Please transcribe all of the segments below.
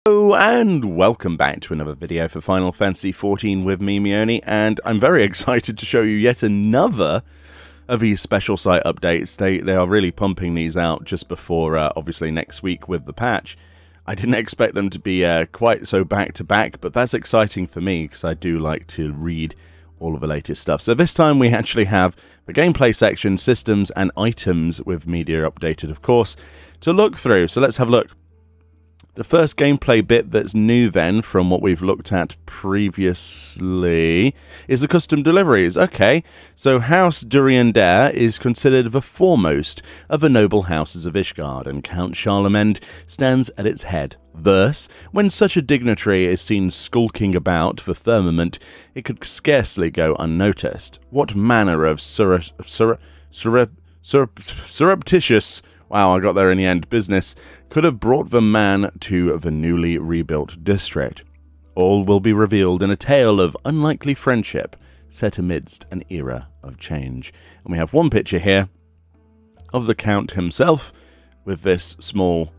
Hello and welcome back to another video for Final Fantasy XIV with me, Meoni, and I'm very excited to show you yet another of these special site updates. They are really pumping these out just before, obviously, next week with the patch. I didn't expect them to be quite so back-to-back, but that's exciting for me because I do like to read all of the latest stuff. So this time we actually have the gameplay section, systems and items with media updated, of course, to look through. So let's have a look. The first gameplay bit that's new then from what we've looked at previously is the custom deliveries. Okay, so House Duriander is considered the foremost of the noble houses of Ishgard, and Count Charlemagne stands at its head. Thus, when such a dignitary is seen skulking about the firmament, it could scarcely go unnoticed. What manner of surreptitious, wow, I got there in the end, business could have brought the man to the newly rebuilt district? All will be revealed in a tale of unlikely friendship set amidst an era of change. And we have one picture here of the Count himself with this small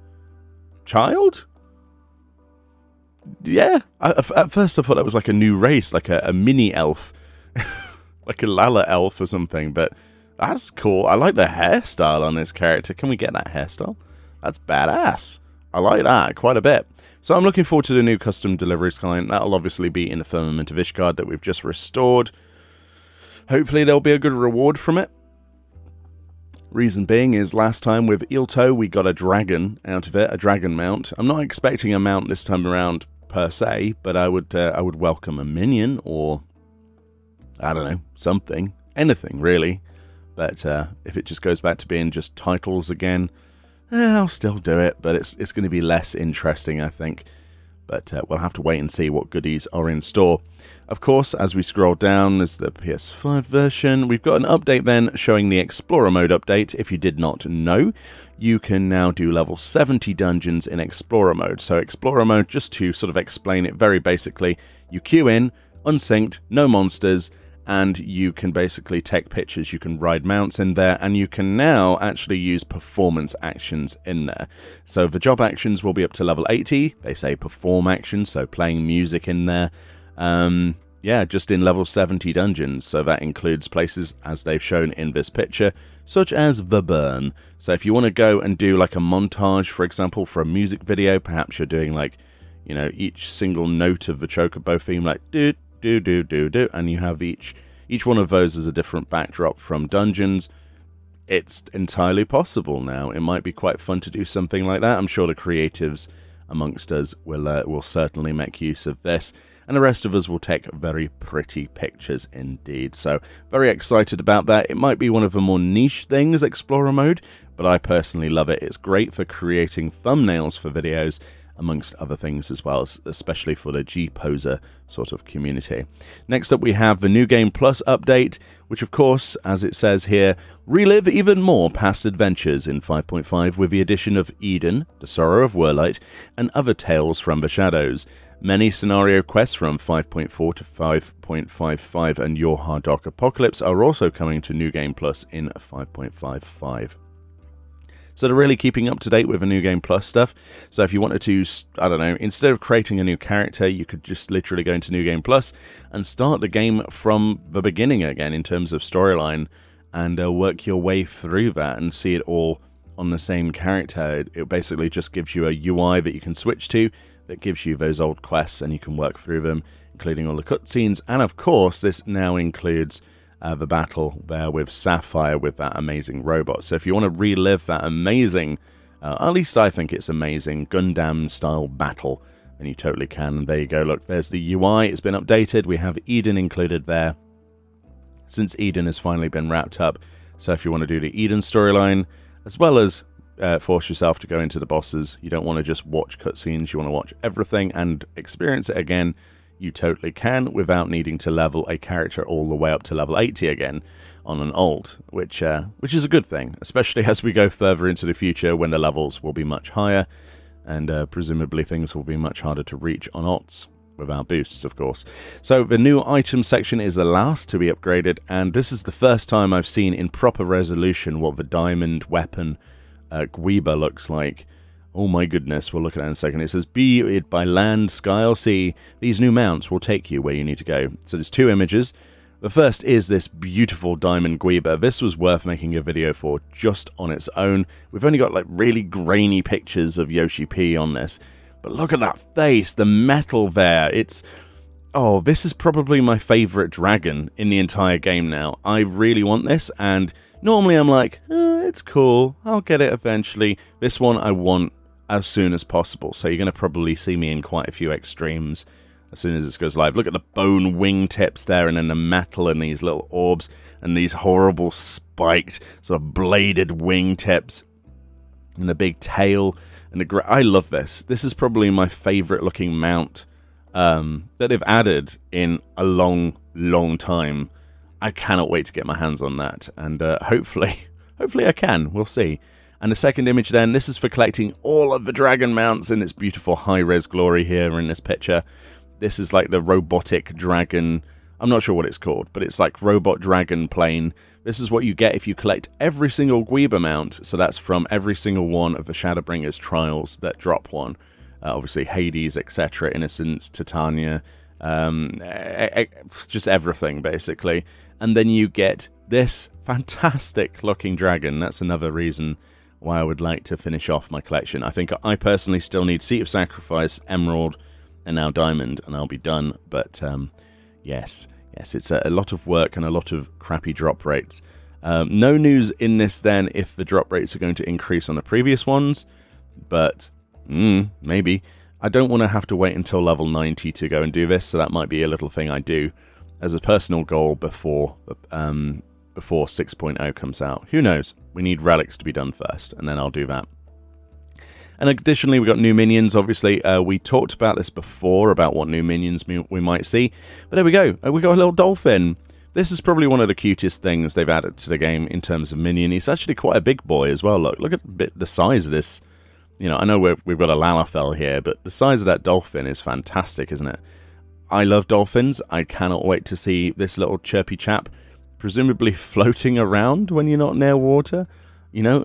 child? Yeah, at first I thought that was like a new race, like a mini elf, like a Lala elf or something, but that's cool. I like the hairstyle on this character. Can we get that hairstyle? That's badass. I like that quite a bit. So I'm looking forward to the new custom deliveries client. That'll obviously be in the firmament of Ishgard that we've just restored. Hopefully there'll be a good reward from it. Reason being is last time with Eelto we got a dragon out of it, a dragon mount. I'm not expecting a mount this time around per se, but I would welcome a minion or, I don't know, something. Anything really. But if it just goes back to being just titles again, I'll still do it, but it's going to be less interesting, I think. But we'll have to wait and see what goodies are in store. Of course, as we scroll down, there's the PS5 version. We've got an update then showing the Explorer mode update. If you did not know, you can now do level 70 dungeons in Explorer mode. So Explorer mode, just to sort of explain it very basically, you queue in, unsynced, no monsters, and you can basically take pictures, you can ride mounts in there, and you can now actually use performance actions in there. So the job actions will be up to level 80, they say perform actions, so playing music in there. Yeah, just in level 70 dungeons, so that includes places, as they've shown in this picture, such as the Burn. So if you want to go and do like a montage, for example, for a music video, perhaps you're doing like, you know, each single note of the Chocobo theme, like do, and you have each one of those as a different backdrop from dungeons. It's entirely possible now. It might be quite fun to do something like that. I'm sure the creatives amongst us will certainly make use of this, and the rest of us will take very pretty pictures indeed. So very excited about that. It might be one of the more niche things, Explorer mode, but I personally love it. It's great for creating thumbnails for videos, amongst other things as well, especially for the G-Poser sort of community. Next up we have the New Game Plus update, which of course, as it says here, relive even more past adventures in 5.5 with the addition of Eden, the Sorrow of Werlight, and other tales from the shadows. Many scenario quests from 5.4 to 5.55 and Your Hard Dark Apocalypse are also coming to New Game Plus in 5.55. So they're really keeping up to date with the New Game Plus stuff. So if you wanted to, I don't know, instead of creating a new character, you could just literally go into New Game Plus and start the game from the beginning again in terms of storyline, and work your way through that and see it all on the same character. It basically just gives you a UI that you can switch to that gives you those old quests, and you can work through them, including all the cutscenes. And of course, this now includes the battle there with Sapphire with that amazing robot. So if you want to relive that amazing, at least I think it's amazing, Gundam-style battle, then you totally can. And there you go, look, there's the UI, it's been updated, we have Eden included there, since Eden has finally been wrapped up. So if you want to do the Eden storyline, as well as force yourself to go into the bosses, you don't want to just watch cutscenes, you want to watch everything and experience it again, you totally can, without needing to level a character all the way up to level 80 again on an alt, which is a good thing, especially as we go further into the future when the levels will be much higher, and presumably things will be much harder to reach on alts, without boosts, of course. So the new item section is the last to be upgraded, and this is the first time I've seen in proper resolution what the diamond weapon Gwiber looks like. Oh my goodness, we'll look at that in a second. It says, be it by land, sky or sea, these new mounts will take you where you need to go. So there's 2 images. The first is this beautiful diamond Gwiber. This was worth making a video for just on its own. We've only got like really grainy pictures of Yoshi P on this. But look at that face, the metal there. It's... oh, this is probably my favourite dragon in the entire game now. I really want this, and normally I'm like, it's cool, I'll get it eventually. This one I want as soon as possible, so you're going to probably see me in quite a few extremes as soon as this goes live. Look at the bone wingtips there, and then the metal and these little orbs, and these horrible spiked, sort of bladed wingtips, and the big tail, and the I love this. This is probably my favourite looking mount that they've added in a long time. I cannot wait to get my hands on that, and hopefully I can. We'll see. And the second image then, this is for collecting all of the dragon mounts in its beautiful high-res glory here in this picture. This is like the robotic dragon. I'm not sure what it's called, but it's like robot dragon plane. This is what you get if you collect every single Gwiber mount. So that's from every single one of the Shadowbringers trials that drop one. Obviously Hades, etc., Innocence, Titania, just everything basically. And then you get this fantastic looking dragon. That's another reason why I would like to finish off my collection. I think I personally still need Seat of Sacrifice, Emerald, and now Diamond, and I'll be done. But yes, it's a lot of work and a lot of crappy drop rates. No news in this then if the drop rates are going to increase on the previous ones, but maybe. I don't want to have to wait until level 90 to go and do this, so that might be a little thing I do as a personal goal before 6.0 comes out. Who knows? We need relics to be done first, and then I'll do that. And additionally, we've got new minions, obviously. We talked about this before, about what new minions we might see. But there we go. We got a little dolphin. This is probably one of the cutest things they've added to the game in terms of minion. He's actually quite a big boy as well. Look at the size of this. You know, I know we've got a Lalafell here, but the size of that dolphin is fantastic, isn't it? I love dolphins. I cannot wait to see this little chirpy chap presumably floating around when you're not near water. You know,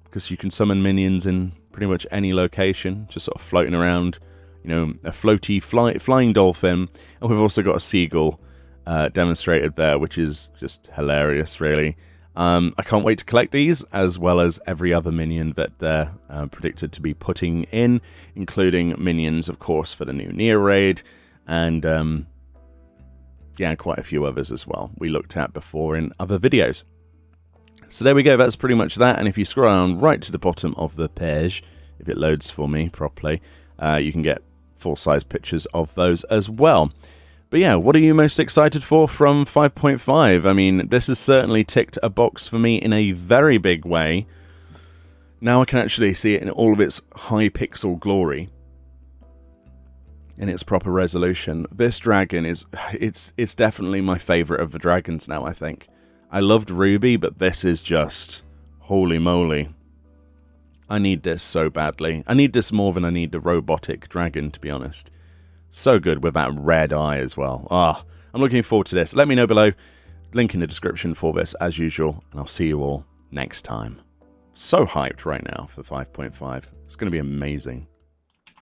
because you can summon minions in pretty much any location, just sort of floating around. You know, a floaty flying dolphin. And we've also got a seagull demonstrated there, which is just hilarious, really. I can't wait to collect these, as well as every other minion that they're predicted to be putting in, including minions, of course, for the new Neo raid, and yeah, quite a few others as well we looked at before in other videos. So there we go, that's pretty much that. And if you scroll down right to the bottom of the page, if it loads for me properly, you can get full-size pictures of those as well. But yeah, what are you most excited for from 5.5? I mean, this has certainly ticked a box for me in a very big way. Now I can actually see it in all of its high pixel glory, in its proper resolution. This dragon is, it's definitely my favourite of the dragons now, I think. I loved Ruby, but this is just, holy moly. I need this so badly. I need this more than I need the robotic dragon, to be honest. So good with that red eye as well. Ah, I'm looking forward to this. Let me know below. Link in the description for this, as usual. And I'll see you all next time. So hyped right now for 5.5. It's going to be amazing.